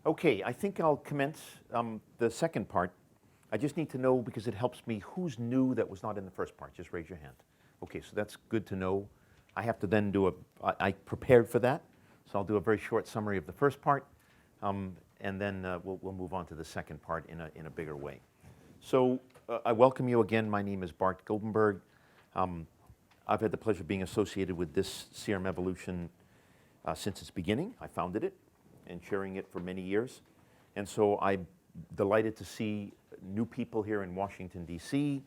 Okay, I think I'll commence the second part. I just need to know, because it helps me, who's new that was not in the first part. Just raise your hand. Okay, so that's good to know. I have to then do I prepared for that, so I'll do a very short summary of the first part, and then we'll move on to the second part in a bigger way. So I welcome you again. My name is Bart Gildenberg. I've had the pleasure of being associated with this CRM evolution since its beginning. I founded it and sharing it for many years. And so I'm delighted to see new people here in Washington, D.C.,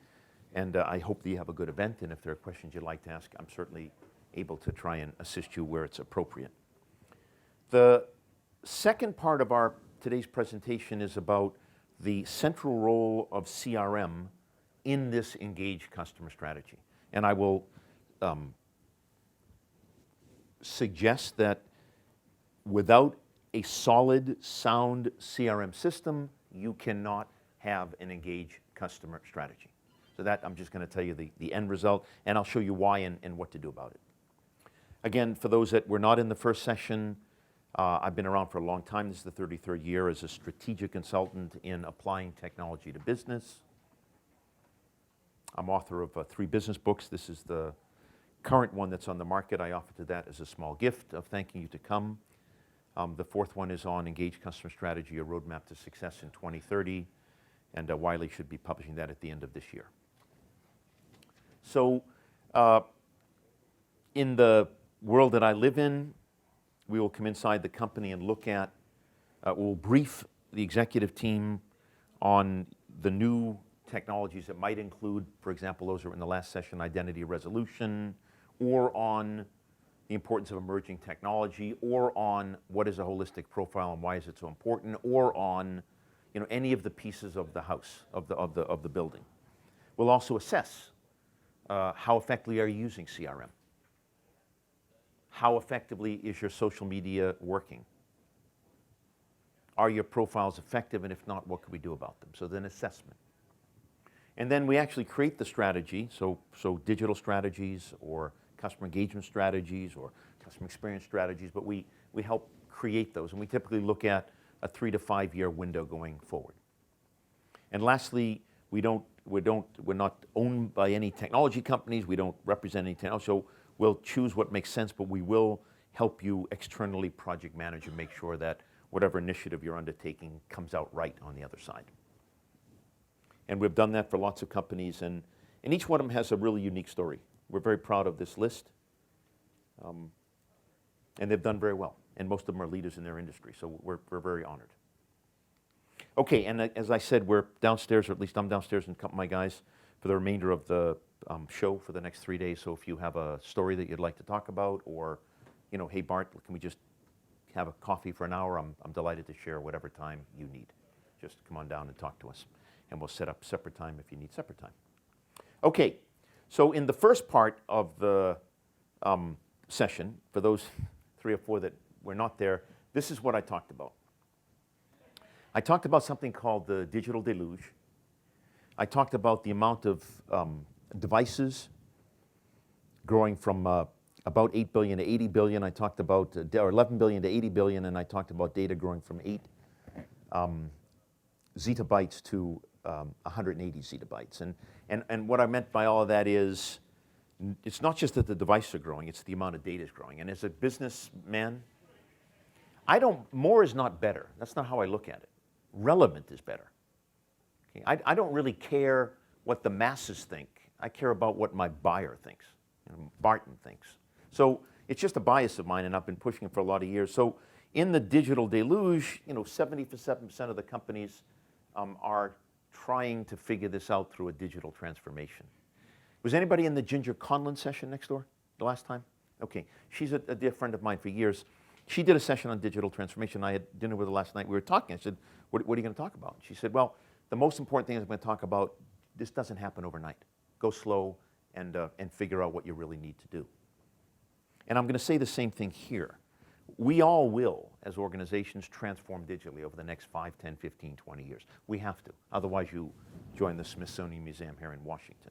and I hope that you have a good event, and if there are questions you'd like to ask, I'm certainly able to try and assist you where it's appropriate. The second part of our today's presentation is about the central role of CRM in this engaged customer strategy. And I will suggest that without a solid, sound CRM system, you cannot have an engaged customer strategy. So that, I'm just going to tell you the end result, and I'll show you why and what to do about it. Again, for those that were not in the first session, I've been around for a long time. This is the 33rd year as a strategic consultant in applying technology to business. I'm author of 3 business books. This is the current one that's on the market. I offer to that as a small gift of thanking you to come. The 4th one is on Engaged Customer Strategy, a Roadmap to Success in 2030, and Wiley should be publishing that at the end of this year. So in the world that I live in, we will come inside the company and look at, we'll brief the executive team on the new technologies that might include, for example, those that were in the last session, identity resolution, or on the importance of emerging technology, or on what is a holistic profile and why is it so important, or on any of the pieces of the house, of the building. We'll also assess how effectively are you using CRM? How effectively is your social media working? Are your profiles effective, and if not, what can we do about them? So then assessment. And then we actually create the strategy, so digital strategies or customer engagement strategies or customer experience strategies, but we help create those, and we typically look at a 3 to 5 year window going forward. And lastly, we're not owned by any technology companies, we don't represent any technology, so we'll choose what makes sense, but we will help you externally project manage and make sure that whatever initiative you're undertaking comes out right on the other side. And we've done that for lots of companies, and each one of them has a really unique story. We're very proud of this list, and they've done very well, and most of them are leaders in their industry, so we're very honored. Okay, and as I said, we're downstairs, or at least I'm downstairs and a couple of my guys, for the remainder of the show for the next 3 days, so if you have a story that you'd like to talk about, or, hey Bart, can we just have a coffee for an hour? I'm delighted to share whatever time you need. Just come on down and talk to us, and we'll set up separate time if you need separate time. Okay, so in the first part of the session, for those 3 or 4 that were not there, this is what I talked about. I talked about something called the digital deluge. I talked about the amount of devices growing from about 8 billion to 80 billion. I talked about, or 11 billion to 80 billion, and I talked about data growing from 8 zettabytes to 180 zettabytes. And what I meant by all of that is, it's not just that the devices are growing, it's the amount of data is growing. And as a businessman, more is not better. That's not how I look at it. Relevant is better. Okay? I don't really care what the masses think. I care about what my buyer thinks, Barton thinks. So it's just a bias of mine, and I've been pushing it for a lot of years. So in the digital deluge, 77% of the companies are trying to figure this out through a digital transformation. Was anybody in the Ginger Conlon session next door the last time? Okay, she's a dear friend of mine for years. She did a session on digital transformation. I had dinner with her last night. We were talking. I said, what are you going to talk about? She said, well, the most important thing I'm going to talk about, this doesn't happen overnight. Go slow and figure out what you really need to do. And I'm going to say the same thing here. We all will, as organizations, transform digitally over the next 5, 10, 15, 20 years. We have to. Otherwise, you join the Smithsonian Museum here in Washington.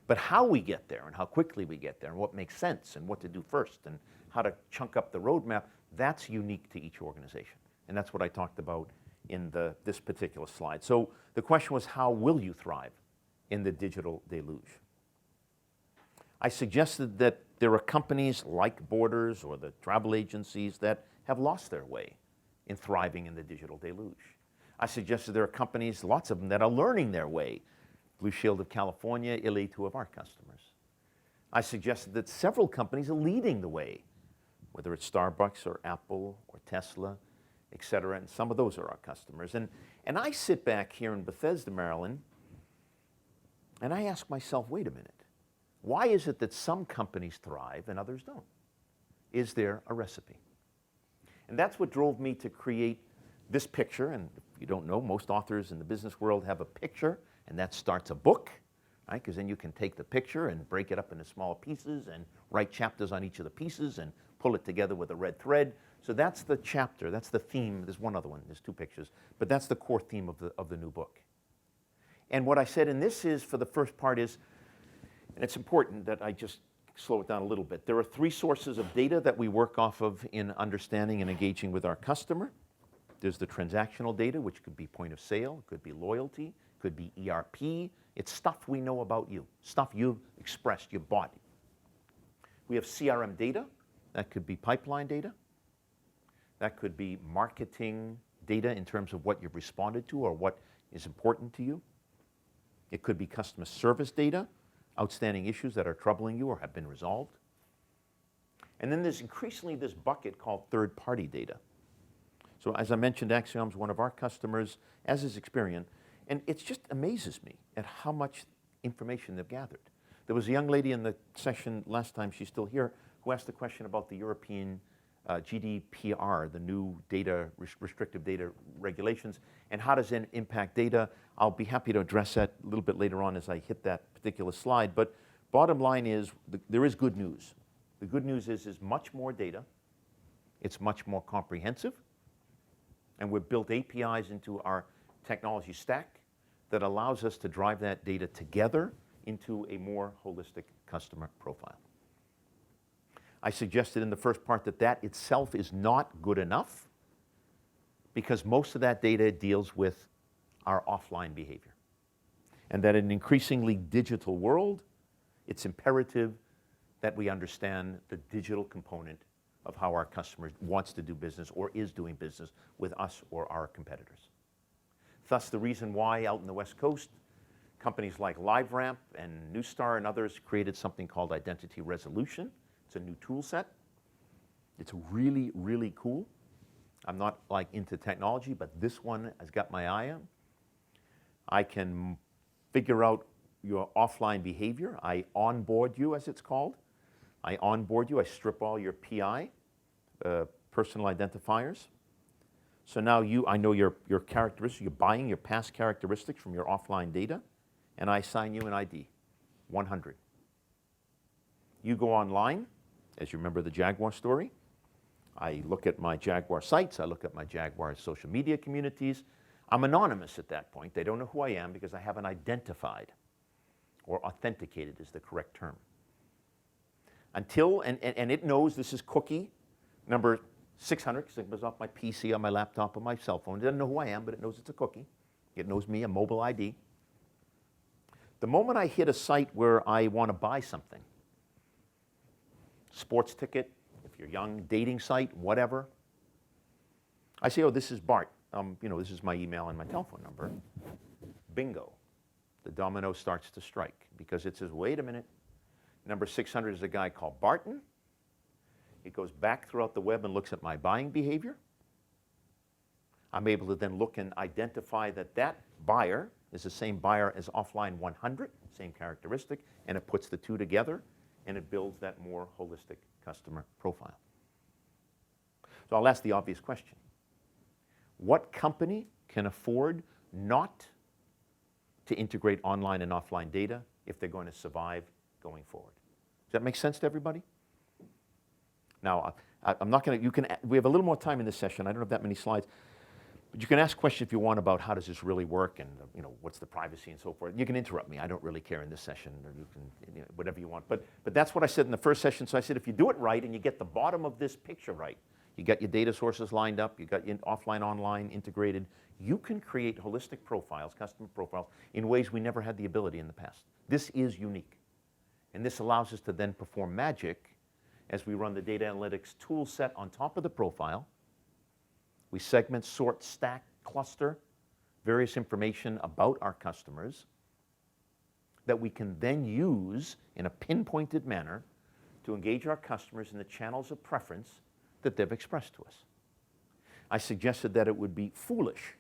But how we get there and how quickly we get there and what makes sense and what to do first and how to chunk up the roadmap, that's unique to each organization. And that's what I talked about in this particular slide. So the question was, how will you thrive in the digital deluge? I suggested that there are companies like Borders or the travel agencies that have lost their way in thriving in the digital deluge. I suggested there are companies, lots of them, that are learning their way. Blue Shield of California, Illy, two of our customers. I suggested that several companies are leading the way, whether it's Starbucks or Apple or Tesla, et cetera, and some of those are our customers. And I sit back here in Bethesda, Maryland, and I ask myself, wait a minute, why is it that some companies thrive and others don't? Is there a recipe? And that's what drove me to create this picture. And if you don't know, most authors in the business world have a picture, and that starts a book, right? Because then you can take the picture and break it up into smaller pieces and write chapters on each of the pieces and pull it together with a red thread. So that's the chapter, that's the theme. There's one other one, there's two pictures, but that's the core theme of the new book. And what I said in this is, for the first part is, and it's important that I just slow it down a little bit. There are three sources of data that we work off of in understanding and engaging with our customer. There's the transactional data, which could be point of sale, could be loyalty, could be ERP. It's stuff we know about you, stuff you've expressed, you bought. We have CRM data. That could be pipeline data. That could be marketing data in terms of what you've responded to or what is important to you. It could be customer service data, outstanding issues that are troubling you or have been resolved. And then there's increasingly this bucket called third-party data. So as I mentioned, Axiom's one of our customers, as is Experian, and it just amazes me at how much information they've gathered. There was a young lady in the session last time, she's still here, who asked the question about the European GDPR, the new data, restrictive data regulations, and how does it impact data. I'll be happy to address that a little bit later on as I hit that particular slide, but bottom line is there is good news. The good news is much more data, it's much more comprehensive, and we've built APIs into our technology stack that allows us to drive that data together into a more holistic customer profile. I suggested in the first part that that itself is not good enough because most of that data deals with our offline behavior. And that in an increasingly digital world, it's imperative that we understand the digital component of how our customer wants to do business or is doing business with us or our competitors. Thus, the reason why out in the West Coast, companies like LiveRamp and Neustar and others created something called identity resolution. It's a new tool set. It's really, really cool. I'm not like into technology, but this one has got my eye on. I can figure out your offline behavior. I onboard you, as it's called. I onboard you. I strip all your PI, personal identifiers. So now I know your characteristics. You're buying your past characteristics from your offline data, and I assign you an ID, 100. You go online, as you remember the Jaguar story. I look at my Jaguar sites. I look at my Jaguar social media communities. I'm anonymous at that point. They don't know who I am because I haven't identified, or authenticated is the correct term. Until, and it knows this is cookie number 600, because it goes off my PC, on my laptop, on my cell phone. It doesn't know who I am, but it knows it's a cookie. It knows me, a mobile ID. The moment I hit a site where I want to buy something, sports ticket, if you're young, dating site, whatever, I say, oh, this is Bart. This is my email and my telephone number. Bingo. The domino starts to strike because it says, wait a minute. Number 600 is a guy called Barton. It goes back throughout the web and looks at my buying behavior. I'm able to then look and identify that that buyer is the same buyer as offline 100, same characteristic, and it puts the two together, and it builds that more holistic customer profile. So I'll ask the obvious question. What company can afford not to integrate online and offline data if they're going to survive going forward? Does that make sense to everybody? Now, I'm not going to, we have a little more time in this session. I don't have that many slides. But you can ask questions if you want about how does this really work and what's the privacy and so forth. You can interrupt me. I don't really care in this session. Or you can, whatever you want. But that's what I said in the first session. So I said if you do it right and you get the bottom of this picture right, You got your data sources lined up, you got your offline, online integrated. You can create holistic profiles, customer profiles, in ways we never had the ability in the past. This is unique. And this allows us to then perform magic as we run the data analytics tool set on top of the profile. We segment, sort, stack, cluster various information about our customers that we can then use in a pinpointed manner to engage our customers in the channels of preference that they've expressed to us. I suggested that it would be foolish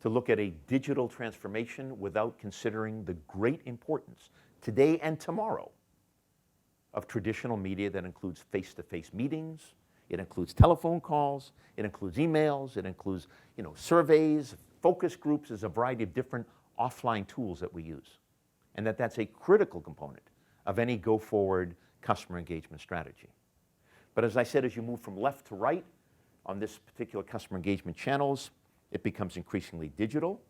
to look at a digital transformation without considering the great importance today and tomorrow of traditional media that includes face-to-face meetings, it includes telephone calls, it includes emails, it includes surveys, focus groups. There's a variety of different offline tools that we use. And that's a critical component of any go-forward customer engagement strategy. But as I said, as you move from left to right on this particular customer engagement channels, it becomes increasingly digital.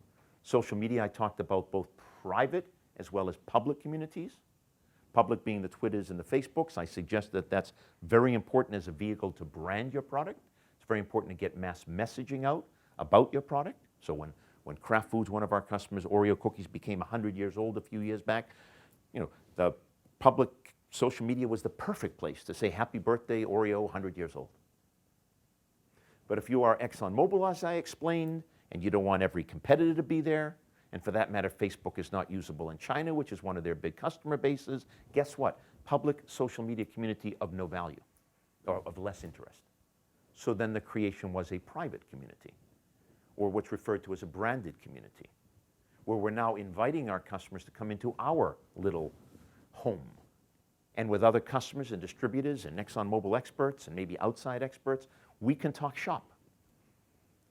Social media, I talked about both private as well as public communities. Public being the Twitters and the Facebooks. I suggest that that's very important as a vehicle to brand your product. It's very important to get mass messaging out about your product. So when Kraft Foods, one of our customers, Oreo cookies became 100 years old a few years back, the public social media was the perfect place to say happy birthday, Oreo, 100 years old. But if you are ExxonMobil, as I explained, and you don't want every competitor to be there, and for that matter, Facebook is not usable in China, which is one of their big customer bases, guess what? Public social media community of no value, or of less interest. So then the creation was a private community, or what's referred to as a branded community, where we're now inviting our customers to come into our little home. And with other customers and distributors and ExxonMobil experts and maybe outside experts, we can talk shop.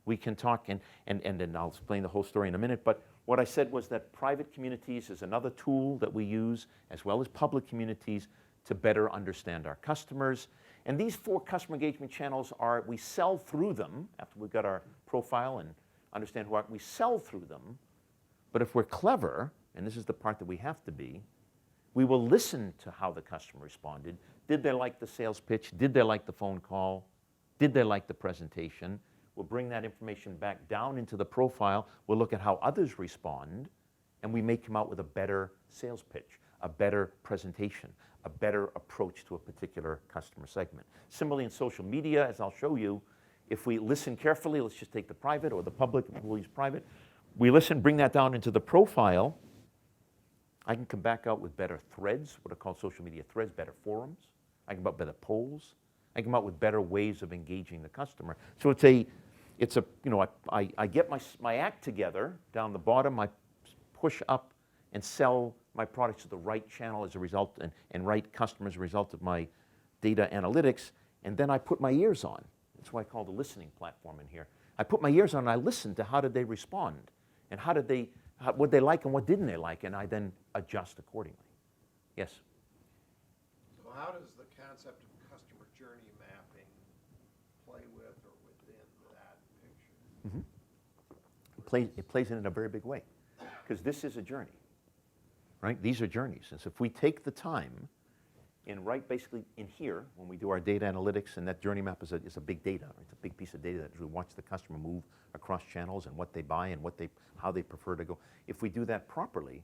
We can talk, and I'll explain the whole story in a minute, but what I said was that private communities is another tool that we use, as well as public communities, to better understand our customers. And these 4 customer engagement channels we sell through them, after we've got our profile and understand we sell through them. But if we're clever, and this is the part that we have to be, we will listen to how the customer responded. Did they like the sales pitch? Did they like the phone call? Did they like the presentation? We'll bring that information back down into the profile. We'll look at how others respond, and we may come out with a better sales pitch, a better presentation, a better approach to a particular customer segment. Similarly in social media, as I'll show you, if we listen carefully, let's just take the private or the public, we'll use private. We listen, bring that down into the profile. I can come back out with better threads, what are called social media threads, better forums. I can come out with better polls. I can come out with better ways of engaging the customer. So I get my act together down the bottom, I push up and sell my products to the right channel as a result, and right customer as a result of my data analytics, and then I put my ears on. That's why I call the listening platform in here. I put my ears on and I listen to how did they respond, and what they like and what didn't they like, and I then adjust accordingly. Yes? So how does the concept of customer journey mapping play with or within that picture? Mm-hmm. It plays in a very big way, because this is a journey, right? These are journeys. And so if we take the time and right basically in here, when we do our data analytics, and that journey map is a big data, right? It's a big piece of data that we watch the customer move across channels and what they buy and how they prefer to go. If we do that properly,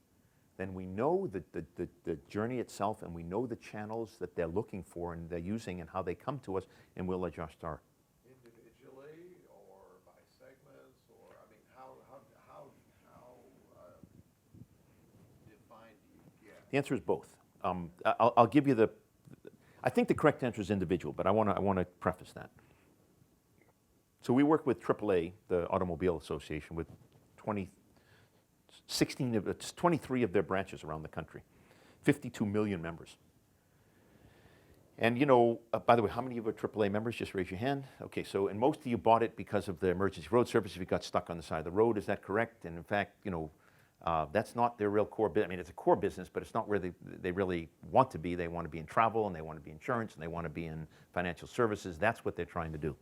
then we know the journey itself, and we know the channels that they're looking for and they're using and how they come to us, and we'll adjust our. Individually or by segments, or how defined do you get? The answer is both. I'll give you I think the correct answer is individual, but I want to preface that. So we work with AAA, the Automobile Association, with 23 of their branches around the country, 52 million members. And by the way, how many of you are AAA members? Just raise your hand. Okay, and most of you bought it because of the emergency road service if you got stuck on the side of the road. Is that correct? And in fact, that's not their real core business. I mean, it's a core business, but it's not where they really want to be. They want to be in travel, and they want to be in insurance, and they want to be in financial services. That's what they're trying to do.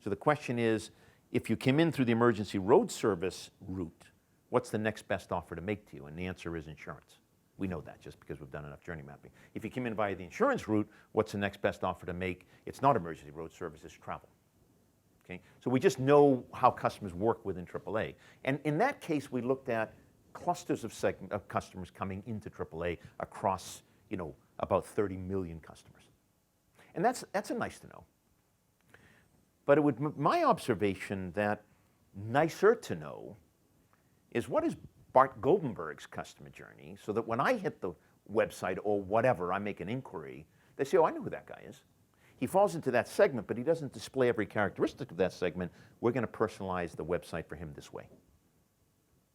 So the question is, if you came in through the emergency road service route, what's the next best offer to make to you? And the answer is insurance. We know that just because we've done enough journey mapping. If you come in via the insurance route, what's the next best offer to make? It's not emergency road service, it's travel. Okay? So we just know how customers work within AAA. And in that case, we looked at clusters of customers coming into AAA across, about 30 million customers. And that's a nice to know. But it would, my observation that nicer to know is what is Bart Goldenberg's customer journey, so that when I hit the website or whatever, I make an inquiry, they say, oh, I know who that guy is. He falls into that segment, but he doesn't display every characteristic of that segment. We're going to personalize the website for him this way.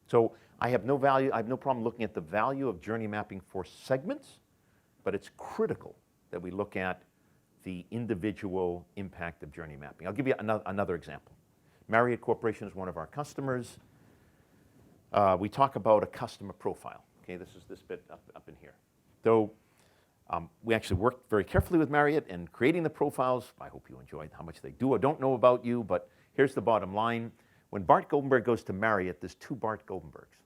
So I have no problem looking at the value of journey mapping for segments, but it's critical that we look at the individual impact of journey mapping. I'll give you another example. Marriott Corporation is one of our customers. We talk about a customer profile. Okay, this is this bit up in here. So we actually worked very carefully with Marriott in creating the profiles. I hope you enjoyed how much they do or don't know about you, but here's the bottom line. When Bart Goldenberg goes to Marriott, there's two Bart Goldenbergs.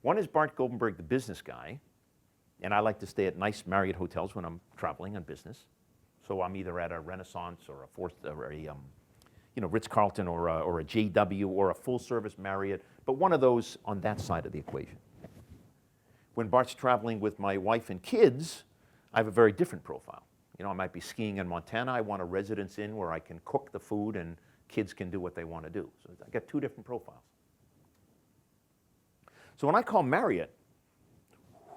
One is Bart Goldenberg, the business guy, and I like to stay at nice Marriott hotels when I'm traveling on business. So I'm either at a Renaissance or a Ritz-Carlton or a JW or a full-service Marriott, but one of those on that side of the equation. When Bart's traveling with my wife and kids, I have a very different profile. I might be skiing in Montana. I want a residence inn where I can cook the food and kids can do what they want to do. So I got two different profiles. So when I call Marriott,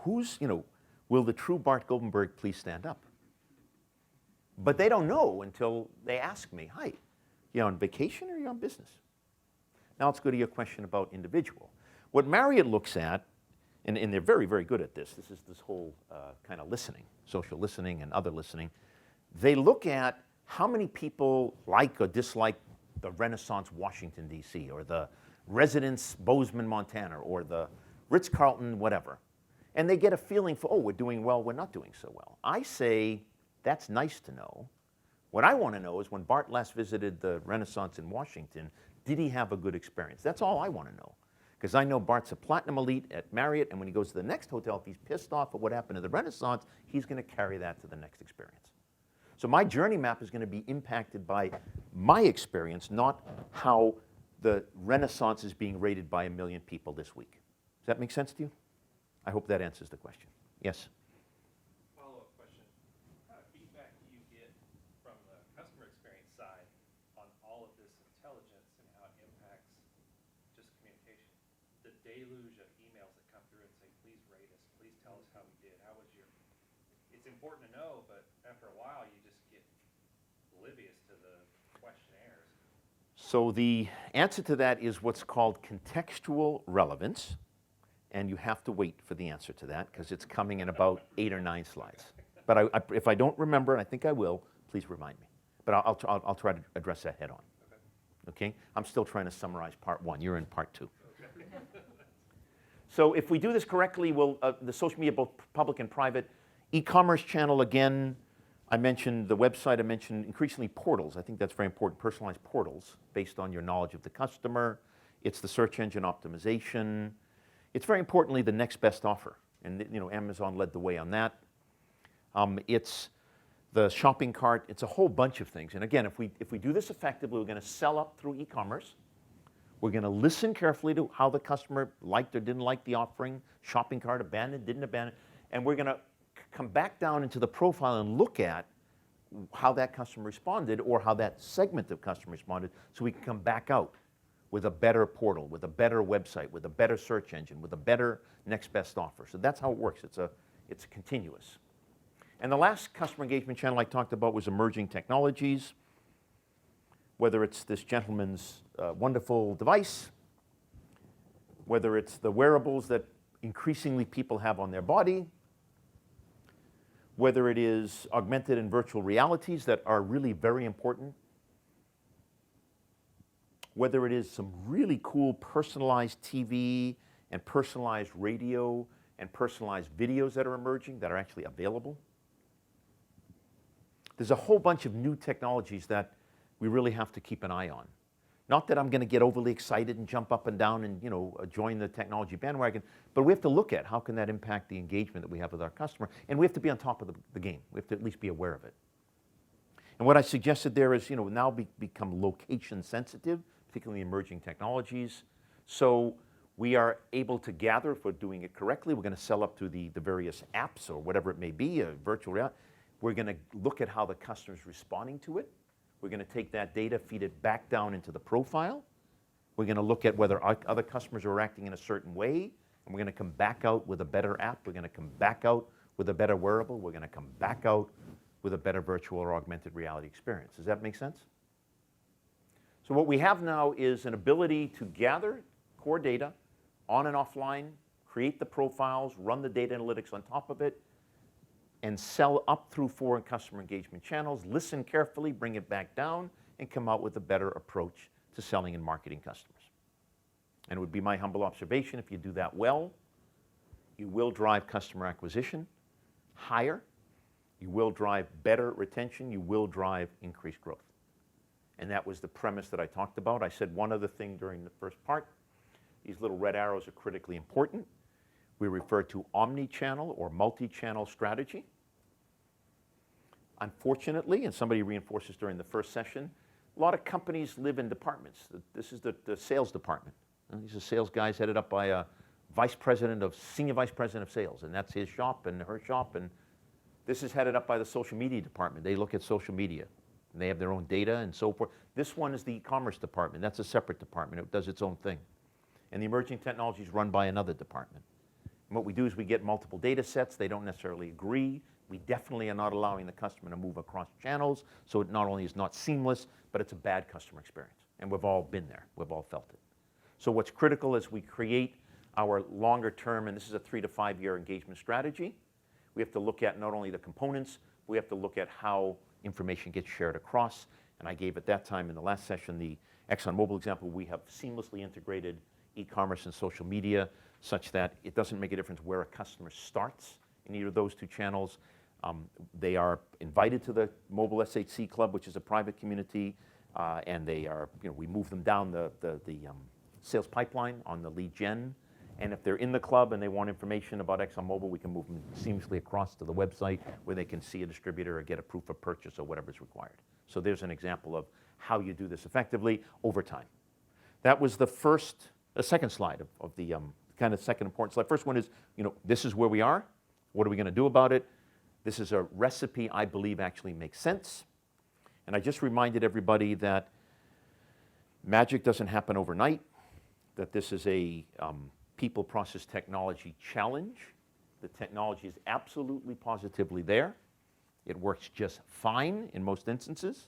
will the true Bart Goldenberg please stand up? But they don't know until they ask me, hi, you on vacation or are you on business? Now let's go to your question about individual. What Marriott looks at, and they're very, very good at this is this whole kind of listening, social listening and other listening. They look at how many people like or dislike the Renaissance Washington, D.C., or the Residence Bozeman, Montana, or the Ritz-Carlton, whatever. And they get a feeling for, oh, we're doing well, we're not doing so well. I say, that's nice to know. What I want to know is when Bart last visited the Renaissance in Washington, did he have a good experience? That's all I want to know. Because I know Bart's a platinum elite at Marriott, and when he goes to the next hotel, if he's pissed off at what happened to the Renaissance, he's going to carry that to the next experience. So my journey map is going to be impacted by my experience, not how the Renaissance is being rated by 1 million people this week. Does that make sense to you? I hope that answers the question. Yes? Follow-up question. What kind of feedback do you get from the customer experience side on all of this intelligence and how it impacts just communication? The deluge of emails that come through and say, please rate us, please tell us how we did. How was your... It's important to know, but after a while, you just get oblivious to the questionnaires. So the answer to that is what's called contextual relevance. And you have to wait for the answer to that because it's coming in about 8 or 9 slides. But if I don't remember, and I think I will, please remind me. But I'll try to address that head on. Okay? I'm still trying to summarize part 1. You're in part 2. So if we do this correctly, the social media, both public and private, e-commerce channel, again, I mentioned the website, I mentioned increasingly portals. I think that's very important, personalized portals based on your knowledge of the customer. It's the search engine optimization. It's very importantly the next best offer, and Amazon led the way on that. It's the shopping cart. It's a whole bunch of things. And again, if we do this effectively, we're going to sell up through e-commerce. We're going to listen carefully to how the customer liked or didn't like the offering, shopping cart, abandoned, didn't abandon, and we're going to come back down into the profile and look at how that customer responded or how that segment of customer responded, so we can come back out with a better portal, with a better website, with a better search engine, with a better next best offer. So that's how it works. It's continuous. And the last customer engagement channel I talked about was emerging technologies, whether it's this gentleman's wonderful device, whether it's the wearables that increasingly people have on their body, whether it is augmented and virtual realities that are really very important, whether it is some really cool personalized TV and personalized radio and personalized videos that are emerging that are actually available. There's a whole bunch of new technologies that we really have to keep an eye on. Not that I'm going to get overly excited and jump up and down and join the technology bandwagon, but we have to look at how can that impact the engagement that we have with our customer, and we have to be on top of the game. We have to at least be aware of it. And what I suggested there is, now become location sensitive, particularly emerging technologies. So we are able to gather, if we're doing it correctly, we're going to sell up to the various apps or whatever it may be, a virtual reality. We're going to look at how the customer's responding to it. We're going to take that data, feed it back down into the profile. We're going to look at whether other customers are acting in a certain way, and we're going to come back out with a better app. We're going to come back out with a better wearable. We're going to come back out with a better virtual or augmented reality experience. Does that make sense? So what we have now is an ability to gather core data on and offline, create the profiles, run the data analytics on top of it, and sell up through foreign customer engagement channels, listen carefully, bring it back down, and come out with a better approach to selling and marketing customers. And it would be my humble observation, if you do that well, you will drive customer acquisition higher, you will drive better retention, you will drive increased growth. And that was the premise that I talked about. I said one other thing during the first part. These little red arrows are critically important. We refer to omnichannel or multi-channel strategy. Unfortunately, and somebody reinforced this during the first session, a lot of companies live in departments. This is the sales department. And these are sales guys headed up by a senior vice president of sales, and that's his shop and her shop. And this is headed up by the social media department. They look at social media, and they have their own data and so forth. This one is the e-commerce department. That's a separate department. It does its own thing. And the emerging technology is run by another department. And what we do is we get multiple data sets. They don't necessarily agree. We definitely are not allowing the customer to move across channels, so it not only is not seamless, but it's a bad customer experience. And we've all been there. We've all felt it. So what's critical is we create our longer term, and this is a 3 to 5 year engagement strategy. We have to look at not only the components, we have to look at how information gets shared across. And I gave at that time in the last session the ExxonMobil example. We have seamlessly integrated e-commerce and social media such that it doesn't make a difference where a customer starts in either of those two channels. They are invited to the Mobile SHC Club, which is a private community, and they are, we move them down the sales pipeline on the lead gen. And if they're in the club and they want information about ExxonMobil, we can move them seamlessly across to the website where they can see a distributor or get a proof of purchase or whatever is required. So there's an example of how you do this effectively over time. That was the second slide of the kind of second important slide. First one is, this is where we are. What are we going to do about it? This is a recipe I believe actually makes sense. And I just reminded everybody that magic doesn't happen overnight, that this is a people, process, technology challenge. The technology is absolutely positively there. It works just fine in most instances,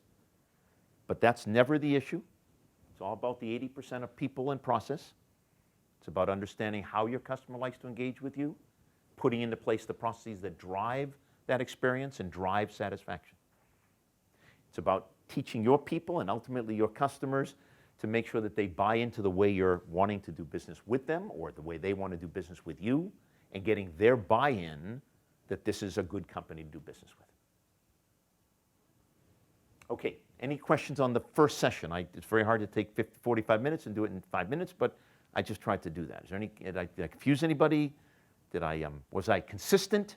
but that's never the issue. It's all about the 80% of people and process. It's about understanding how your customer likes to engage with you, putting into place the processes that drive that experience and drive satisfaction. It's about teaching your people and ultimately your customers to make sure that they buy into the way you're wanting to do business with them or the way they want to do business with you, and getting their buy-in that this is a good company to do business with. Okay, any questions on the first session? It's very hard to take 45 minutes and do it in 5 minutes, but I just tried to do that. Is there any, did I confuse anybody? Was I consistent?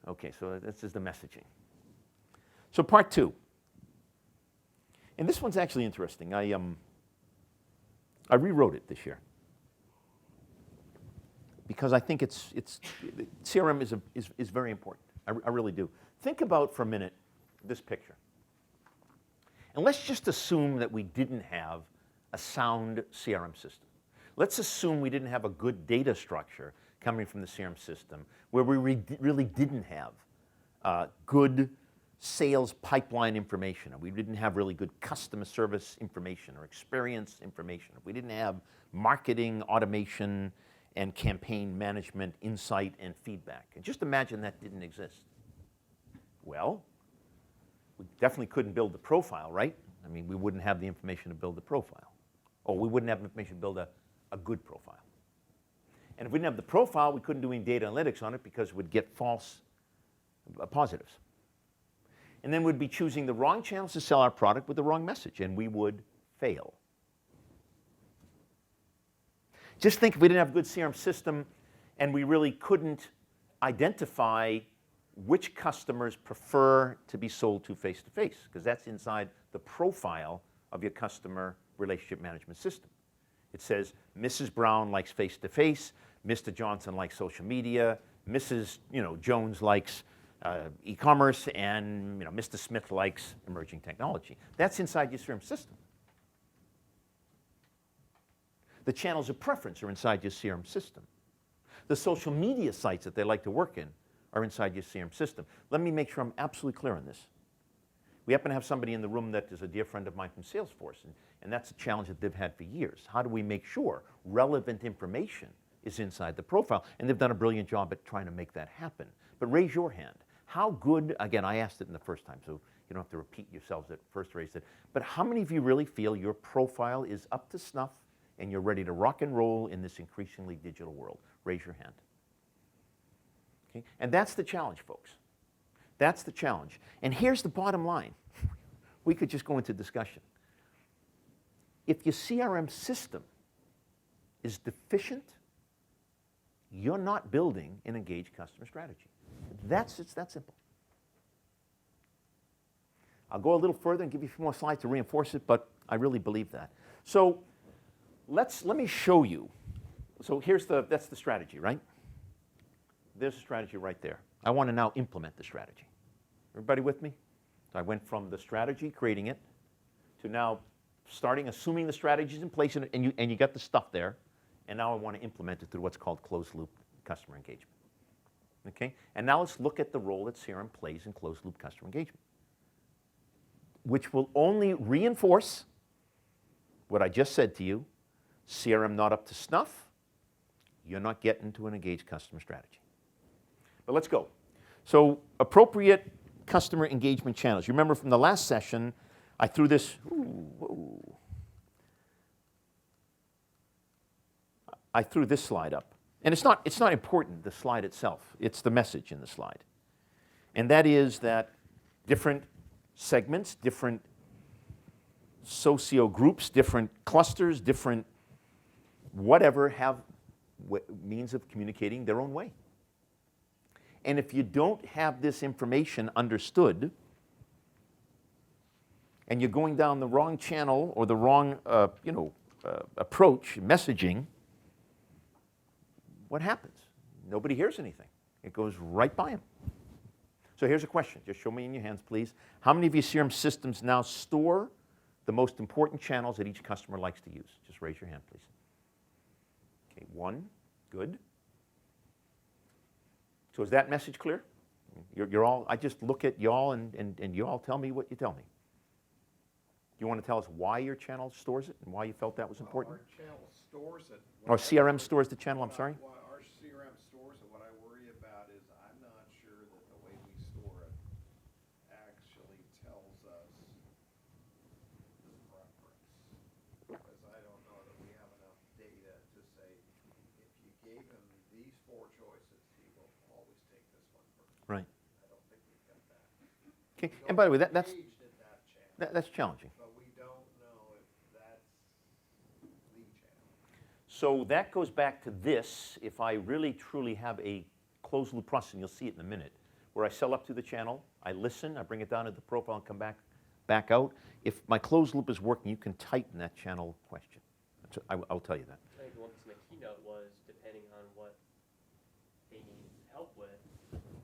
Okay, so this is the messaging. So part 2. And this one's actually interesting. I rewrote it this year because I think CRM is very important. I really do. Think about for a minute this picture. And let's just assume that we didn't have a sound CRM system. Let's assume we didn't have a good data structure coming from the CRM system, where we really didn't have good sales pipeline information, and we didn't have really good customer service information or experience information. We didn't have marketing, automation, and campaign management, insight, and feedback. And just imagine that didn't exist. Well, we definitely couldn't build the profile, right? I mean, we wouldn't have the information to build the profile. Or we wouldn't have information to build a good profile. And if we didn't have the profile, we couldn't do any data analytics on it because we'd get false positives. And then we'd be choosing the wrong channels to sell our product with the wrong message, and we would fail. Just think if we didn't have a good CRM system and we really couldn't identify which customers prefer to be sold to face-to-face, because that's inside the profile of your customer relationship management system. It says Mrs. Brown likes face-to-face, Mr. Johnson likes social media, Mrs. Jones likes e-commerce, and Mr. Smith likes emerging technology. That's inside your CRM system. The channels of preference are inside your CRM system. The social media sites that they like to work in are inside your CRM system. Let me make sure I'm absolutely clear on this. We happen to have somebody in the room that is a dear friend of mine from Salesforce, and that's a challenge that they've had for years. How do we make sure relevant information is inside the profile? And they've done a brilliant job at trying to make that happen. But raise your hand. How good, again, I asked it in the first time, so you don't have to repeat yourselves at first raise it, but how many of you really feel your profile is up to snuff and you're ready to rock and roll in this increasingly digital world? Raise your hand. Okay? And that's the challenge, folks. That's the challenge. And here's the bottom line. We could just go into discussion. If your CRM system is deficient, you're not building an engaged customer strategy. It's that simple. I'll go a little further and give you a few more slides to reinforce it, but I really believe that. So let me show you. So that's the strategy, right? There's a strategy right there. I want to now implement the strategy. Everybody with me? So I went from the strategy, creating it, to now assuming the strategy is in place, and you got the stuff there, and now I want to implement it through what's called closed-loop customer engagement. Okay? And now let's look at the role that CRM plays in closed-loop customer engagement, which will only reinforce what I just said to you. CRM not up to snuff, you're not getting to an engaged customer strategy. But let's go. So appropriate customer engagement channels. You remember from the last session, I threw this, I threw this slide up. And it's not important, the slide itself. It's the message in the slide. And that is that different segments, different socio groups, different clusters, different whatever have means of communicating their own way. And if you don't have this information understood, and you're going down the wrong channel or the wrong approach, messaging, what happens? Nobody hears anything. It goes right by them. So here's a question. Just show me in your hands, please. How many of your CRM systems now store the most important channels that each customer likes to use? Just raise your hand, please. Okay, one. Good. So is that message clear? You're all, I just look at y'all and you all tell me what you tell me. Do you want to tell us why your channel stores it and why you felt that was important? Our channel stores it. Or CRM stores the channel, I'm sorry? Well, our CRM stores it. What I worry about is I'm not sure that the way we store it actually tells us the preference. Because I don't know that we have enough data to say, if you gave him these four choices, he will always take this one first. Right. I don't think we've got that. Okay. And by the way, that's Engaged in that channel. that's challenging. But we don't know if that's the channel. So that goes back to this. If I really truly have a closed loop process, and you'll see it in a minute, where I sell up to the channel, I listen, I bring it down to the profile and come back out. If my closed loop is working, you can tighten that channel question. I'll tell you that. I think the one piece of my keynote was, depending on what they need help with,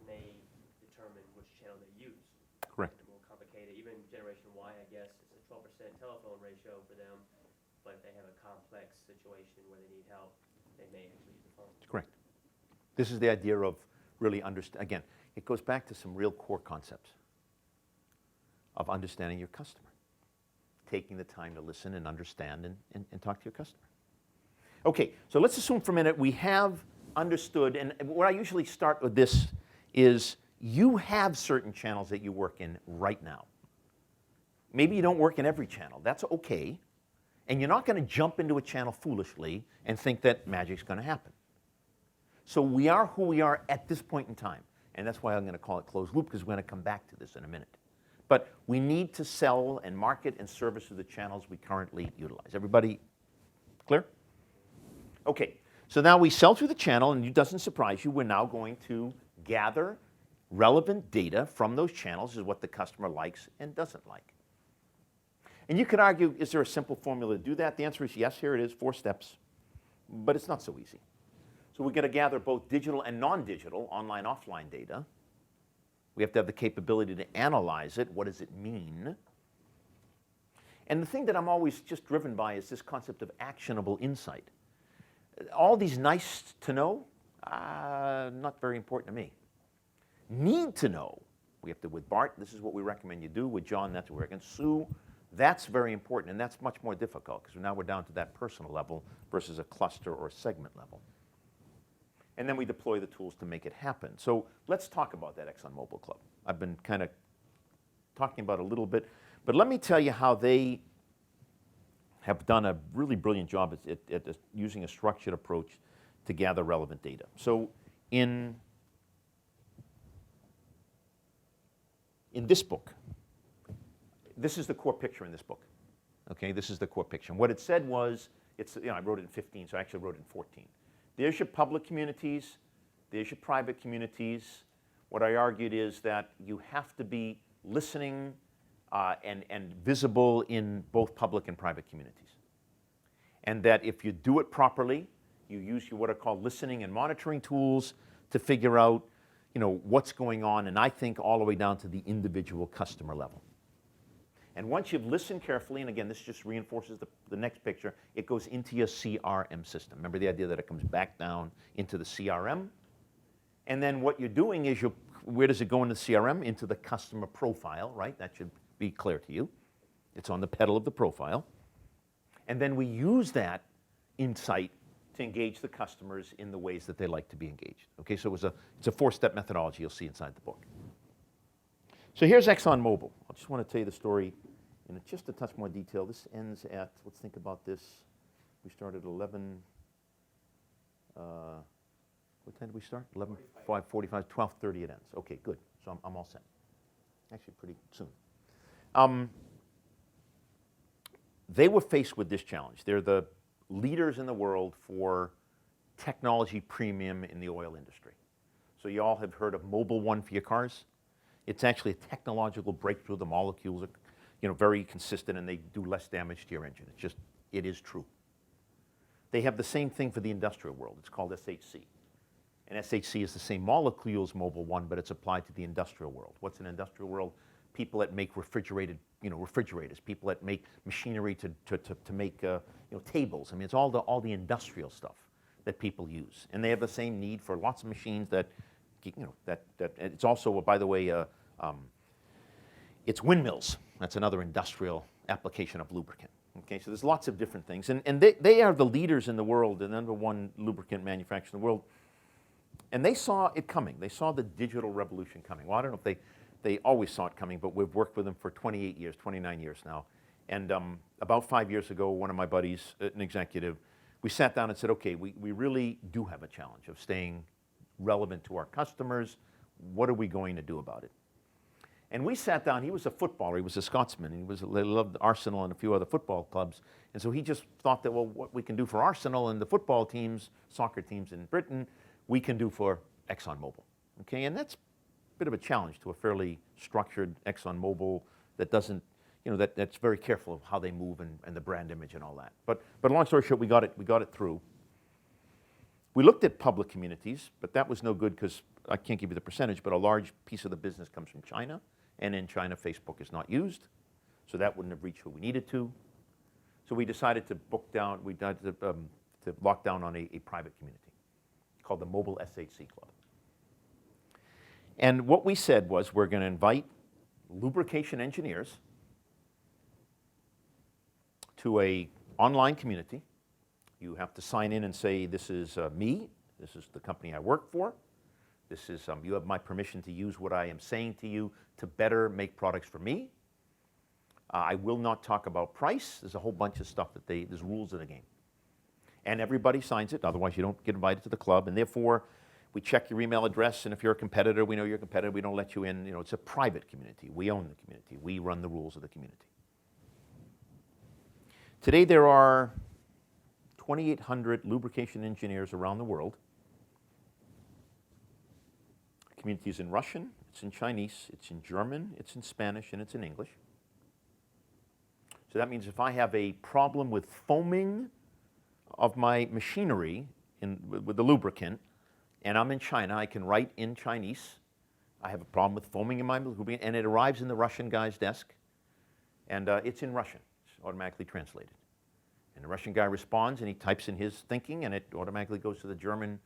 may determine which channel they use. Correct. It's more complicated. Even Generation Y, I guess, it's a 12% telephone ratio for them, but if they have a complex situation where they need help, they may actually use the phone. Correct. This is the idea of really again, it goes back to some real core concepts of understanding your customer. Taking the time to listen and understand and talk to your customer. Okay, so let's assume for a minute we have understood, and where I usually start with this is you have certain channels that you work in right now. Maybe you don't work in every channel. That's okay. And you're not going to jump into a channel foolishly and think that magic's going to happen. So we are who we are at this point in time. And that's why I'm going to call it closed loop, because we're going to come back to this in a minute. But we need to sell and market and service through the channels we currently utilize. Everybody clear? Okay, so now we sell through the channel, and it doesn't surprise you, we're now going to gather relevant data from those channels is what the customer likes and doesn't like. And you could argue, is there a simple formula to do that? The answer is yes, here it is, 4 steps, but it's not so easy. So we're going to gather both digital and non-digital, online, offline data. We have to have the capability to analyze it. What does it mean? And the thing that I'm always just driven by is this concept of actionable insight. All these nice to know, not very important to me. Need to know, we have to, with Bart, this is what we recommend you do. With John, that's what we recommend. Sue, that's very important, and that's much more difficult because now we're down to that personal level versus a cluster or a segment level. And then we deploy the tools to make it happen. So let's talk about that ExxonMobil Club. I've been kind of talking about it a little bit, but let me tell you how they have done a really brilliant job at using a structured approach to gather relevant data. So in this book, this is the core picture in this book. Okay, this is the core picture. And what it said was, I wrote it in 15, so I actually wrote it in 14. There's your public communities, there's your private communities. What I argued is that you have to be listening and visible in both public and private communities. And that if you do it properly, you use what are called listening and monitoring tools to figure out what's going on, and I think all the way down to the individual customer level. And once you've listened carefully, and again, this just reinforces the next picture, it goes into your CRM system. Remember the idea that it comes back down into the CRM? And then what you're doing is, where does it go into the CRM? Into the customer profile, right? That should be clear to you. It's on the pedal of the profile. And then we use that insight to engage the customers in the ways that they like to be engaged. Okay, so it's a 4-step methodology you'll see inside the book. So here's ExxonMobil. I just want to tell you the story in just a touch more detail. This ends at, let's think about this. We started at 11, what time did we start? 11:45, 12:30 it ends. Okay, good. So I'm all set. Actually, pretty soon. They were faced with this challenge. They're the leaders in the world for technology premium in the oil industry. So you all have heard of Mobil 1 for your cars. It's actually a technological breakthrough. The molecules are very consistent and they do less damage to your engine. It is true. They have the same thing for the industrial world. It's called SHC. And SHC is the same molecule as Mobil 1, but it's applied to the industrial world. What's an industrial world? People that make refrigerators, people that make machinery to make tables. I mean, it's all the industrial stuff that people use. And they have the same need for lots of machines that it's also, by the way, it's windmills. That's another industrial application of lubricant. Okay, so there's lots of different things. And they are the leaders in the world, the number 1 lubricant manufacturer in the world. And they saw it coming. They saw the digital revolution coming. Well, I don't know if they always saw it coming, but we've worked with them for 28 years, 29 years now. And about 5 years ago, one of my buddies, an executive, we sat down and said, okay, we really do have a challenge of staying relevant to our customers. What are we going to do about it? And we sat down. He was a footballer. He was a Scotsman. He loved Arsenal and a few other football clubs. And so he just thought that, well, what we can do for Arsenal and the football teams, soccer teams in Britain, we can do for ExxonMobil. Okay, and that's a bit of a challenge to a fairly structured ExxonMobil that doesn't, that's very careful of how they move and the brand image and all that. But long story short, we got it through. We looked at public communities, but that was no good because I can't give you the percentage, but a large piece of the business comes from China, and in China, Facebook is not used, so that wouldn't have reached who we needed to. So we decided to lock down on a private community called the Mobile SHC Club. And what we said was we're going to invite lubrication engineers to a online community. You have to sign in and say, this is me, this is the company I work for, this is, you have my permission to use what I am saying to you to better make products for me. I will not talk about price. There's a whole bunch of stuff there's rules of the game. And everybody signs it, otherwise you don't get invited to the club, and therefore we check your email address, and if you're a competitor, we know you're a competitor, we don't let you in. It's a private community. We own the community. We run the rules of the community. Today there are 2,800 lubrication engineers around the world. The community is in Russian, it's in Chinese, it's in German, it's in Spanish, and it's in English. So that means if I have a problem with foaming of my machinery with the lubricant, and I'm in China, I can write in Chinese, I have a problem with foaming in my lubricant, and it arrives in the Russian guy's desk, and it's in Russian. It's automatically translated. And the Russian guy responds, and he types in his thinking, and it automatically goes to the German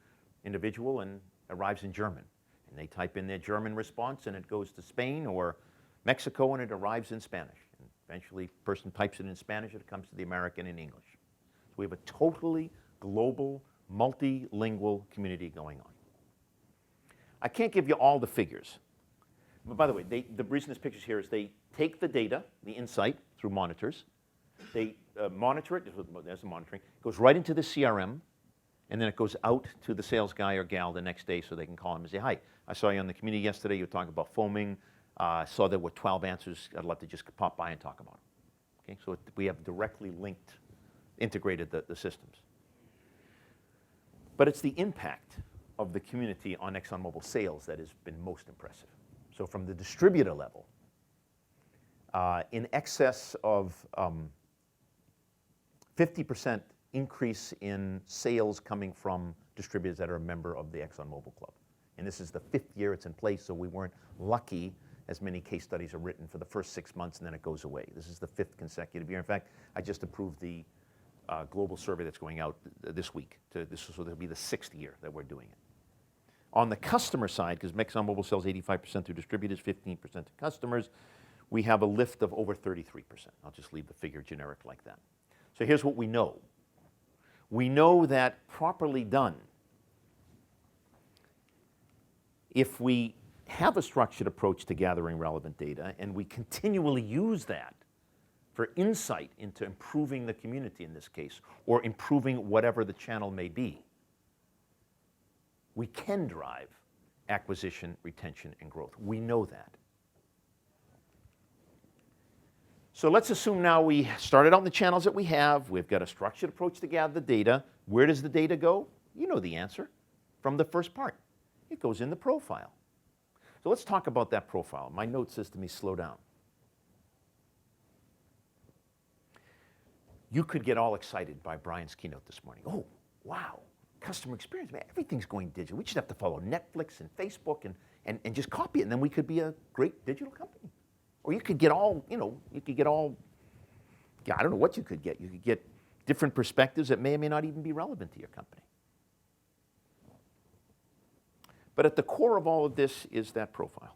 individual and arrives in German. And they type in their German response, and it goes to Spain or Mexico, and it arrives in Spanish. And eventually, the person types it in Spanish, it comes to the American in English. So we have a totally global, multilingual community going on. I can't give you all the figures. But by the way, the reason this picture's here is they take the data, the insight, through monitors. They monitor it, there's the monitoring. It goes right into the CRM, and then it goes out to the sales guy or gal the next day so they can call him and say, hi, I saw you on the community yesterday, you were talking about foaming. I saw there were 12 answers. I'd love to just pop by and talk about them. Okay, so we have directly linked, integrated the systems. But it's the impact of the community on ExxonMobil sales that has been most impressive. So from the distributor level, in excess of 50% increase in sales coming from distributors that are a member of the ExxonMobil Club. And this is the 5th year it's in place, so we weren't lucky as many case studies are written for the first 6 months and then it goes away. This is the 5th consecutive year. In fact, I just approved the global survey that's going out this week. So this will be the 6th year that we're doing it. On the customer side, because ExxonMobil sells 85% through distributors, 15% to customers, we have a lift of over 33%. I'll just leave the figure generic like that. So here's what we know. We know that properly done, if we have a structured approach to gathering relevant data and we continually use that for insight into improving the community in this case, or improving whatever the channel may be, we can drive acquisition, retention, and growth. We know that. So let's assume now we started on the channels that we have. We've got a structured approach to gather the data. Where does the data go? You know the answer from the first part. It goes in the profile. So let's talk about that profile. My note says to me, slow down. You could get all excited by Brian's keynote this morning. Oh, wow, customer experience, man, everything's going digital. We just have to follow Netflix and Facebook and just copy it, and then we could be a great digital company. Or you could get all, I don't know what you could get. You could get different perspectives that may or may not even be relevant to your company. But at the core of all of this is that profile.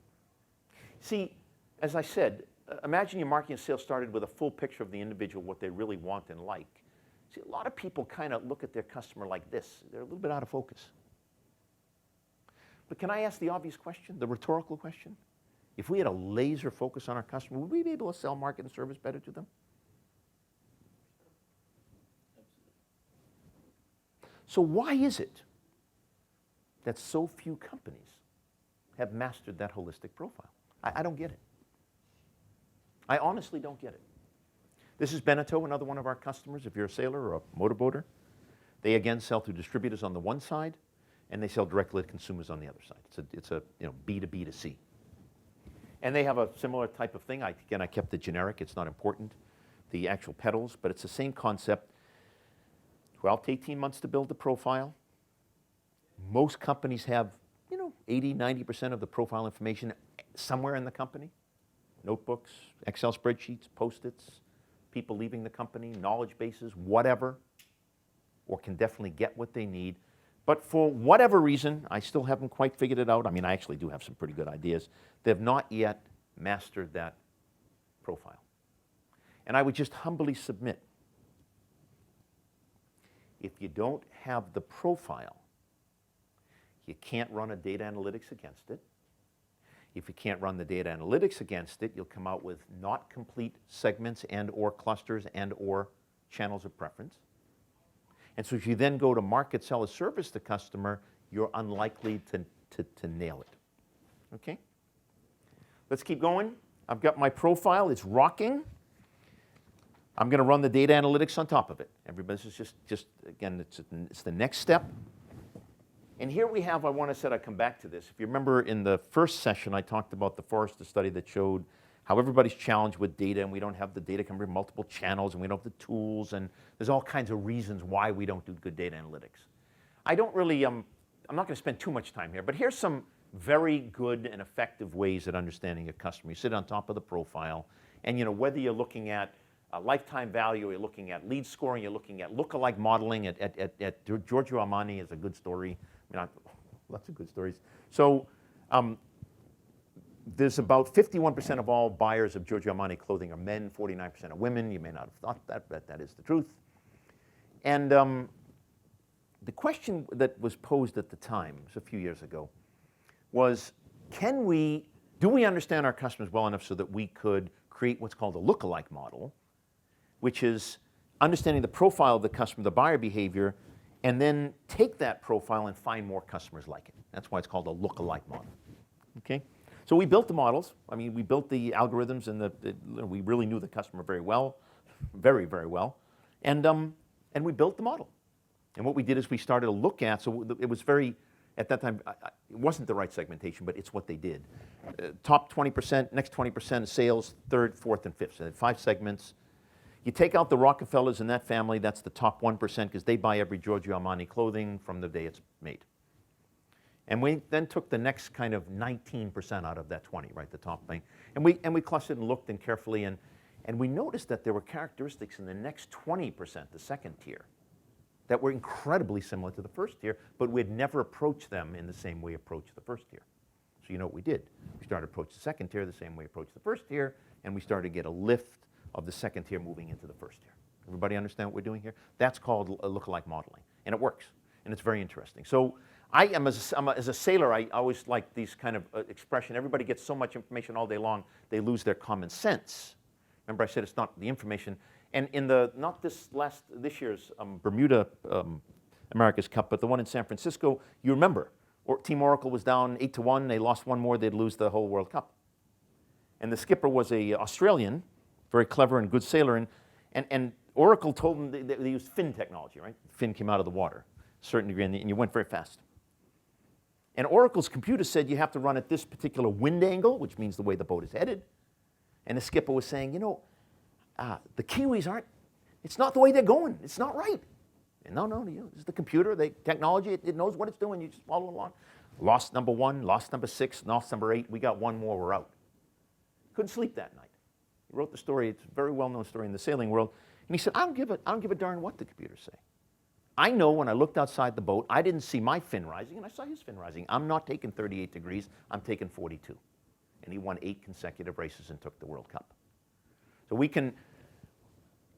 See, as I said, imagine your marketing and sales started with a full picture of the individual, what they really want and like. See, a lot of people kind of look at their customer like this. They're a little bit out of focus. But can I ask the obvious question, the rhetorical question? If we had a laser focus on our customer, would we be able to sell, market, and service better to them? So why is it that so few companies have mastered that holistic profile? I don't get it. I honestly don't get it. This is Beneteau, another one of our customers. If you're a sailor or a motorboater, they again sell through distributors on the one side, and they sell directly to consumers on the other side. It's a B to B to C. And they have a similar type of thing. Again, I kept it generic. It's not important, the actual pedals, but it's the same concept. 12 to 18 months to build the profile. Most companies have, 80, 90% of the profile information somewhere in the company. Notebooks, Excel spreadsheets, Post-its, people leaving the company, knowledge bases, whatever, or can definitely get what they need. But for whatever reason, I still haven't quite figured it out. I mean, I actually do have some pretty good ideas. They've not yet mastered that profile. And I would just humbly submit, if you don't have the profile, you can't run a data analytics against it. If you can't run the data analytics against it, you'll come out with not complete segments and or clusters and or channels of preference. And so if you then go to market, sell, or service the customer, you're unlikely to nail it. Okay? Let's keep going. I've got my profile. It's rocking. I'm going to run the data analytics on top of it. Everybody, this is just again, it's the next step. And here we have, I said I'd come back to this. If you remember in the first session, I talked about the Forrester study that showed how everybody's challenged with data, and we don't have the data come from multiple channels, and we don't have the tools, and there's all kinds of reasons why we don't do good data analytics. I don't really, I'm not going to spend too much time here, but here's some very good and effective ways at understanding a customer. You sit on top of the profile, and whether you're looking at lifetime value, you're looking at lead scoring, you're looking at lookalike modeling. At Giorgio Armani is a good story. Lots of good stories. So there's about 51% of all buyers of Giorgio Armani clothing are men, 49% are women. You may not have thought that, but that is the truth. And the question that was posed at the time, it was a few years ago, was do we understand our customers well enough so that we could create what's called a lookalike model, which is understanding the profile of the customer, the buyer behavior, and then take that profile and find more customers like it. That's why it's called a lookalike model. Okay? So we built the models. We built the algorithms, and we really knew the customer very well, very, very well. And we built the model. And what we did is we started to look at, so it was very, at that time, it wasn't the right segmentation, but it's what they did. Top 20%, next 20% of sales, third, fourth, and fifth. So they had 5 segments. You take out the Rockefellers in that family, that's the top 1% because they buy every Giorgio Armani clothing from the day it's made. And we then took the next kind of 19% out of that 20, right, the top thing. And we clustered and looked and carefully, and we noticed that there were characteristics in the next 20%, the second tier, that were incredibly similar to the first tier, but we had never approached them in the same way we approached the first tier. So you know what we did? We started to approach the second tier the same way we approached the first tier, and we started to get a lift of the second tier moving into the first tier. Everybody understand what we're doing here? That's called lookalike modeling, and it works, and it's very interesting. So as a sailor, I always like these kind of expression. Everybody gets so much information all day long, they lose their common sense. Remember I said it's not the information. And in this year's Bermuda America's Cup, but the one in San Francisco, you remember, Team Oracle was down 8-1. They lost one more, they'd lose the whole World Cup. And the skipper was a Australian, very clever and good sailor, and Oracle told them they used fin technology, right? Fin came out of the water, a certain degree, and you went very fast. And Oracle's computer said you have to run at this particular wind angle, which means the way the boat is headed. And the skipper was saying, the Kiwis it's not the way they're going. It's not right. And no, this is the computer, the technology, it knows what it's doing. You just follow along. Lost number 1, lost number 6, lost number 8. We got one more, we're out. Couldn't sleep that night. He wrote the story. It's a very well-known story in the sailing world. And he said, I don't give a darn what the computers say. I know when I looked outside the boat, I didn't see my fin rising, and I saw his fin rising. I'm not taking 38 degrees. I'm taking 42. And he won 8 consecutive races and took the World Cup. So we can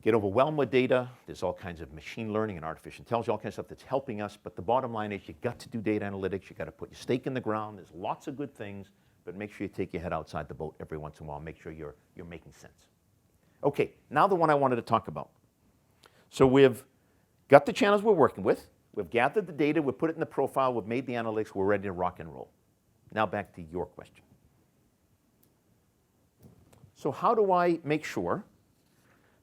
get overwhelmed with data. There's all kinds of machine learning and artificial intelligence, all kinds of stuff that's helping us. But the bottom line is you've got to do data analytics. You've got to put your stake in the ground. There's lots of good things, but make sure you take your head outside the boat every once in a while. Make sure you're making sense. Okay, now the one I wanted to talk about. So we've got the channels we're working with. We've gathered the data. We've put it in the profile. We've made the analytics. We're ready to rock and roll. Now back to your question. So how do I make sure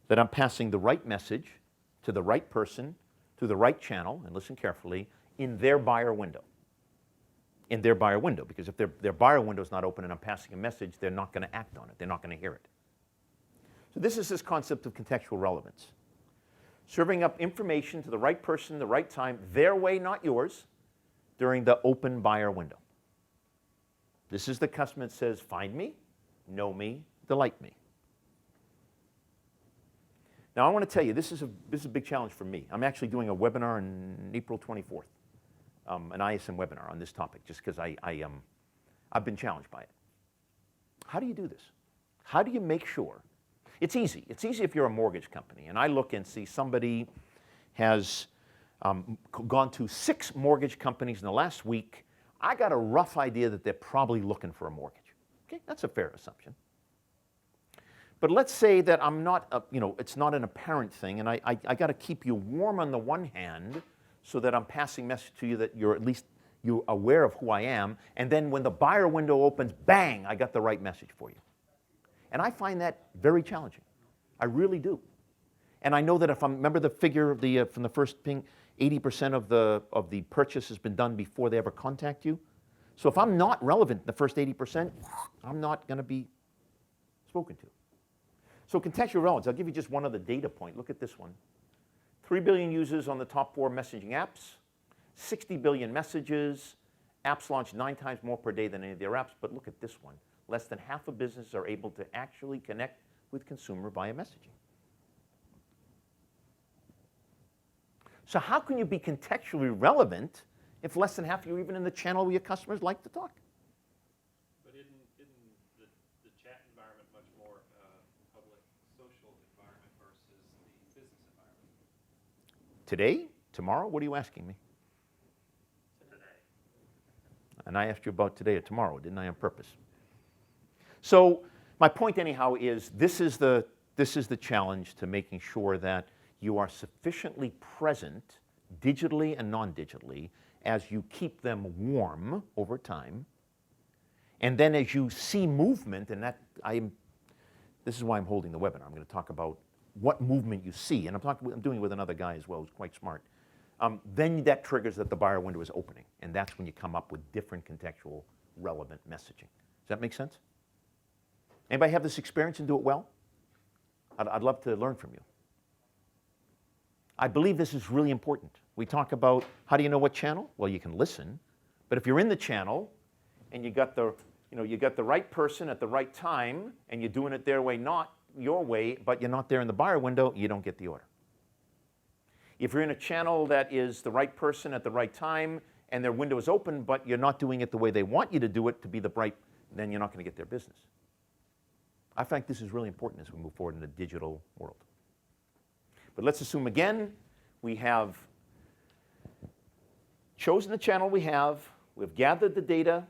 that I'm passing the right message to the right person, to the right channel, and listen carefully, in their buyer window? In their buyer window, because if their buyer window is not open and I'm passing a message, they're not going to act on it. They're not going to hear it. So this is this concept of contextual relevance. Serving up information to the right person, the right time, their way, not yours, during the open buyer window. This is the customer that says, find me, know me, delight me. Now I want to tell you, this is a big challenge for me. I'm actually doing a webinar on April 24th, an ISM webinar on this topic, just because I've been challenged by it. How do you do this? How do you make sure? It's easy. It's easy if you're a mortgage company, and I look and see somebody has gone to 6 mortgage companies in the last week. I got a rough idea that they're probably looking for a mortgage. Okay, that's a fair assumption. But let's say that I'm not, it's not an apparent thing, and I got to keep you warm on the one hand so that I'm passing message to you that you're aware of who I am, and then when the buyer window opens, bang, I got the right message for you. And I find that very challenging. I really do. And I know that if I'm, remember the figure of the, from the first ping, 80% of the purchase has been done before they ever contact you. So if I'm not relevant in the first 80%, I'm not going to be spoken to. So contextual relevance, I'll give you just one other data point. Look at this one. 3 billion users on the top 4 messaging apps, 60 billion messages, apps launch 9 times more per day than any of their apps. But look at this one. Less than half of businesses are able to actually connect with consumer via messaging. So how can you be contextually relevant if less than half of you are even in the channel where your customers like to talk? But isn't the chat environment much more public social environment versus the business environment? Today? Tomorrow? What are you asking me? Today. And I asked you about today or tomorrow, didn't I, on purpose? So my point anyhow is this is the challenge to making sure that you are sufficiently present digitally and non-digitally as you keep them warm over time. And then as you see movement, and this is why I'm holding the webinar. I'm going to talk about what movement you see. And I'm doing it with another guy as well who's quite smart. Then that triggers that the buyer window is opening. And that's when you come up with different contextual relevant messaging. Does that make sense? Anybody have this experience and do it well? I'd love to learn from you. I believe this is really important. We talk about how do you know what channel? Well, you can listen, but if you're in the channel and you got the right person at the right time and you're doing it their way, not your way, but you're not there in the buyer window, you don't get the order. If you're in a channel that is the right person at the right time and their window is open, but you're not doing it the way they want you to do it to be the right, then you're not going to get their business. I think this is really important as we move forward in a digital world. But let's assume again, we have chosen the channel we've gathered the data,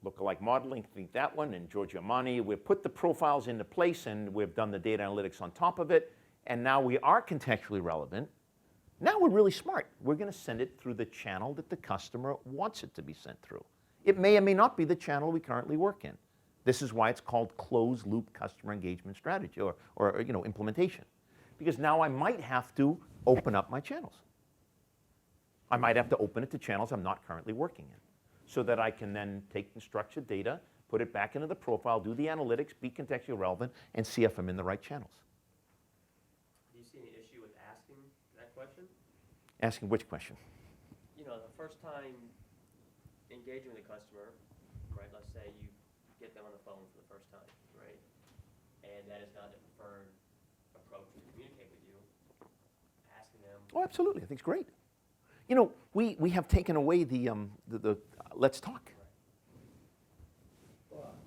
Lookalike Modeling, think that one, and Giorgio Armani, we've put the profiles into place and we've done the data analytics on top of it, and now we are contextually relevant. Now we're really smart. We're going to send it through the channel that the customer wants it to be sent through. It may or may not be the channel we currently work in. This is why it's called closed-loop customer engagement strategy or implementation. Because now I might have to open up my channels. I might have to open it to channels I'm not currently working in so that I can then take the structured data, put it back into the profile, do the analytics, be contextually relevant, and see if I'm in the right channels. Do you see any issue with asking that question? Asking which question? You know, the first time engaging with a customer, right, let's say you get them on the phone for the first time, right, and that is not the preferred approach to communicate with you, asking them. Oh, absolutely. I think it's great. You know, we have taken away the let's talk. But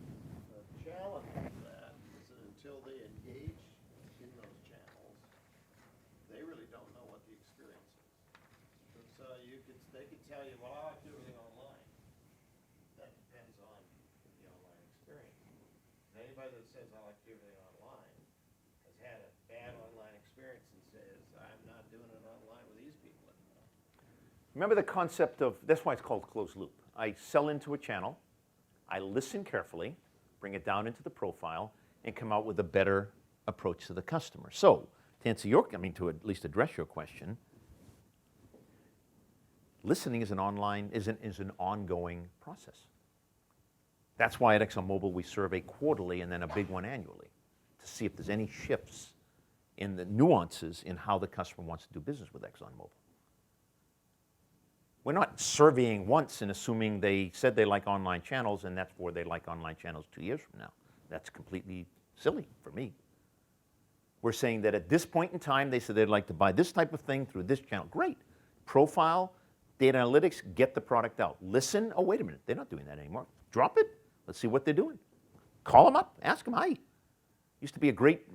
the challenge with that is that until they engage in those channels, they really don't know what the experience is. And so they could tell you, well, I like to do everything online. That depends on the online experience. And anybody that says I like to do everything online has had a bad online experience and says, I'm not doing it online with these people anymore. Remember the concept of, that's why it's called closed loop. I sell into a channel, I listen carefully, bring it down into the profile, and come out with a better approach to the customer. So, to answer to at least address your question, listening is an ongoing process. That's why at ExxonMobil we survey quarterly and then a big one annually to see if there's any shifts in the nuances in how the customer wants to do business with ExxonMobil. We're not surveying once and assuming they said they like online channels and that's where they like online channels 2 years from now. That's completely silly for me. We're saying that at this point in time, they said they'd like to buy this type of thing through this channel. Great. Profile, data analytics, get the product out. Listen, oh, wait a minute, they're not doing that anymore. Drop it, let's see what they're doing. Call them up, ask them, hi. Used to be a great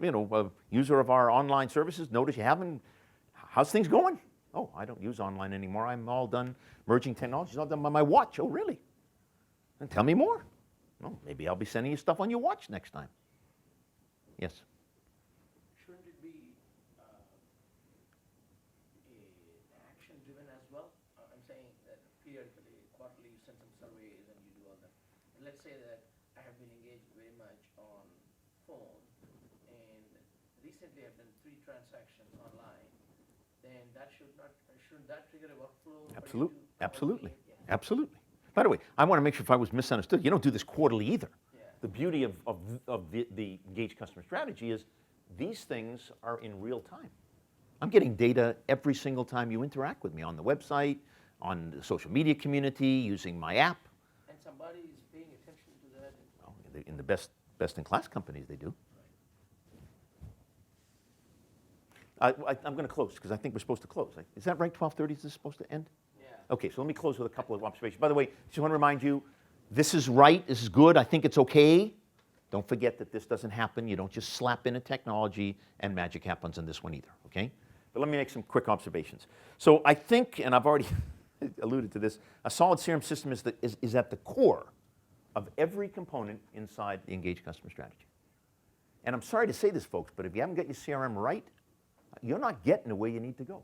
user of our online services. Notice you haven't, how's things going? Oh, I don't use online anymore. I'm all done merging technologies, all done by my watch. Oh, really? And tell me more. Well, maybe I'll be sending you stuff on your watch next time. Yes? Shouldn't it be action-driven as well? I'm saying that periodically, quarterly, you send some surveys and you do all that. And let's say that I have been engaged very much on phone, and recently have done 3 transactions online, then that shouldn't that trigger a workflow? for you Absolutely, to absolutely, automate? Yeah. absolutely. By the way, I want to make sure if I was misunderstood, you don't do this quarterly either. Yeah. The beauty of the engaged customer strategy is these things are in real time. I'm getting data every single time you interact with me on the website, on the social media community, using my app. And somebody is paying attention to that. Well, in the best-in-class companies, they do. I'm going to close because I think we're supposed to close. Is that right? 12:30 is this supposed to end? Yeah. Okay, so let me close with a couple of observations. By the way, just want to remind you, this is right, this is good, I think it's okay. Don't forget that this doesn't happen. You don't just slap in a technology and magic happens in this one either, okay? But let me make some quick observations. So I think, and I've already alluded to this, a solid CRM system is at the core of every component inside the engaged customer strategy. And I'm sorry to say this, folks, but if you haven't got your CRM right, you're not getting to where you need to go.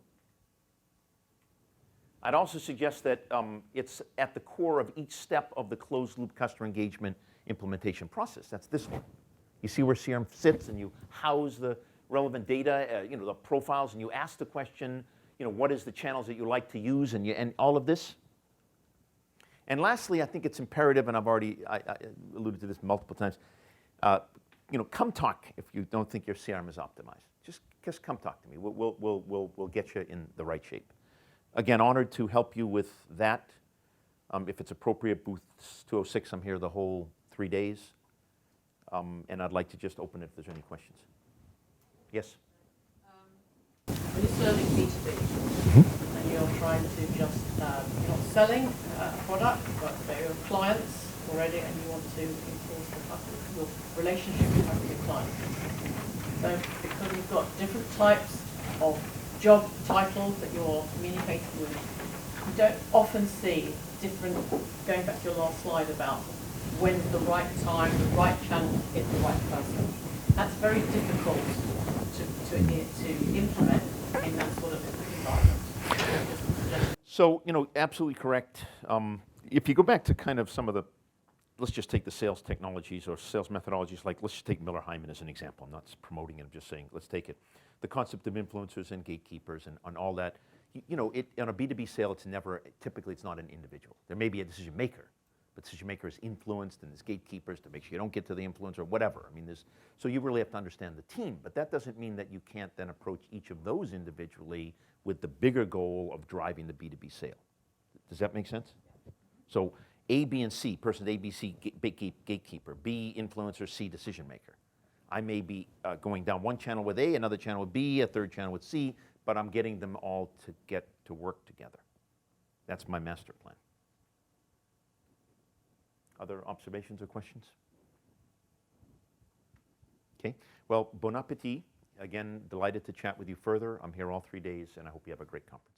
I'd also suggest that it's at the core of each step of the closed-loop customer engagement implementation process. That's this one. You see where CRM sits, and you house the relevant data, the profiles, and you ask the question, what is the channels that you like to use, and all of this. And lastly, I think it's imperative, and I alluded to this multiple times. Come talk if you don't think your CRM is optimized. Just come talk to me. We'll get you in the right shape. Again, honored to help you with that. If it's appropriate, booth 206, I'm here the whole 3 days. And I'd like to just open it if there's any questions. Yes? When you're serving B2B and you're trying to just, you're not selling a product, but they're your clients already and you want to enforce your relationship you have with your clients. So because you've got different types of job titles that you're communicating with, you don't often see different, going back to your last slide about when's the right time, the right channel to hit the right person. That's very difficult to implement in that sort of environment. So, absolutely correct. If you go back to kind of some of the, let's just take the sales technologies or sales methodologies, like let's just take Miller Hyman as an example. I'm not promoting it, I'm just saying, let's take it. The concept of influencers and gatekeepers and all that. On a B2B sale, typically it's not an individual. There may be a decision maker, but decision maker is influenced and there's gatekeepers to make sure you don't get to the influencer or whatever. So you really have to understand the team, but that doesn't mean that you can't then approach each of those individually with the bigger goal of driving the B2B sale. Does that make sense? So A, B, and C, person A, B, C, gatekeeper, B, influencer, C, decision maker. I may be going down one channel with A, another channel with B, a third channel with C, but I'm getting them all to get to work together. That's my master plan. Other observations or questions? Okay, well, bon appetit. Again, delighted to chat with you further. I'm here all 3 days, and I hope you have a great conference.